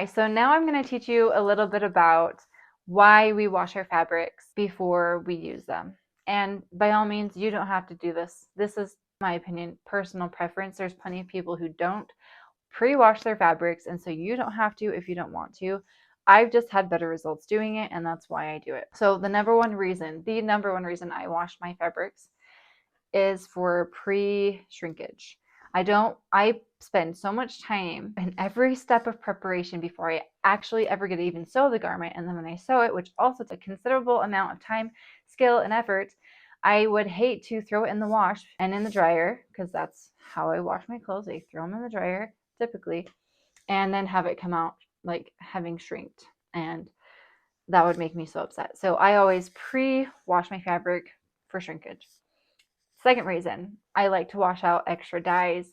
So now I'm going to teach you a little bit about why we wash our fabrics before we use them. And by all means, you don't have to do this. This is, in my opinion, personal preference. There's plenty of people who don't pre-wash their fabrics, and so you don't have to if you don't want to. I've just had better results doing it, and that's why I do it. So the number one reason I wash my fabrics is for pre-shrinkage. I spend so much time in every step of preparation before I actually ever get to even sew the garment. And then when I sew it, which also takes a considerable amount of time, skill, and effort, I would hate to throw it in the wash and in the dryer, because that's how I wash my clothes. I throw them in the dryer typically, and then have it come out like having shrinked. And that would make me so upset. So I always pre-wash my fabric for shrinkage. Second reason, I like to wash out extra dyes,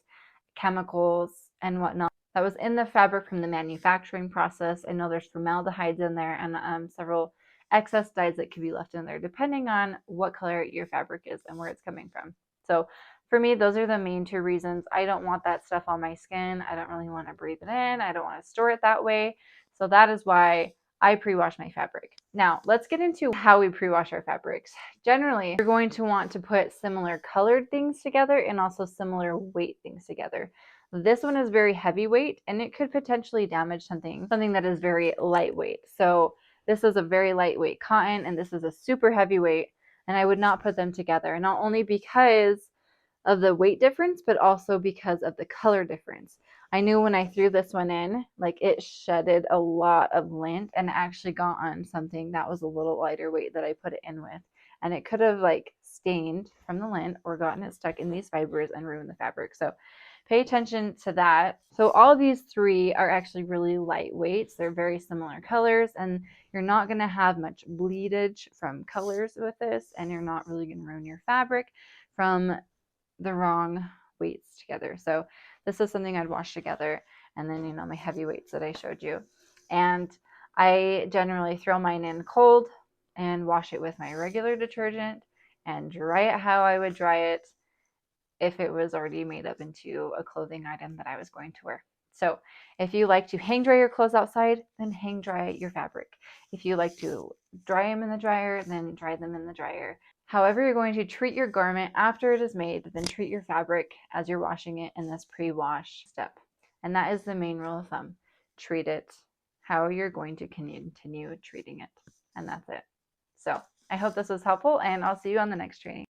chemicals, and whatnot that was in the fabric from the manufacturing process. I know there's formaldehydes in there and several excess dyes that could be left in there depending on what color your fabric is and where it's coming from. So for me, those are the main two reasons. I don't want that stuff on my skin. I don't really want to breathe it in. I don't want to store it that way. So that is why I pre-wash my fabric. Now, let's get into how we pre-wash our fabrics. Generally, you're going to want to put similar colored things together and also similar weight things together. This one is very heavyweight and it could potentially damage something that is very lightweight. So this is a very lightweight cotton and this is a super heavyweight, and I would not put them together, not only because of the weight difference, but also because of the color difference. I knew when I threw this one in, like it shedded a lot of lint and actually got on something that was a little lighter weight that I put it in with. And it could have like stained from the lint or gotten it stuck in these fibers and ruined the fabric. So pay attention to that. So all of these three are actually really lightweight. They're very similar colors, and you're not going to have much bleedage from colors with this, and you're not really going to ruin your fabric from the wrong weights together. So this is something I'd wash together, and then my heavy weights that I showed you. And I generally throw mine in cold and wash it with my regular detergent and dry it how I would dry it if it was already made up into a clothing item that I was going to wear. So if you like to hang dry your clothes outside, then hang dry your fabric. If you like to dry them in the dryer, then dry them in the dryer. However you're going to treat your garment after it is made, then treat your fabric as you're washing it in this pre-wash step. And that is the main rule of thumb. Treat it how you're going to continue treating it. And that's it. So I hope this was helpful, and I'll see you on the next training.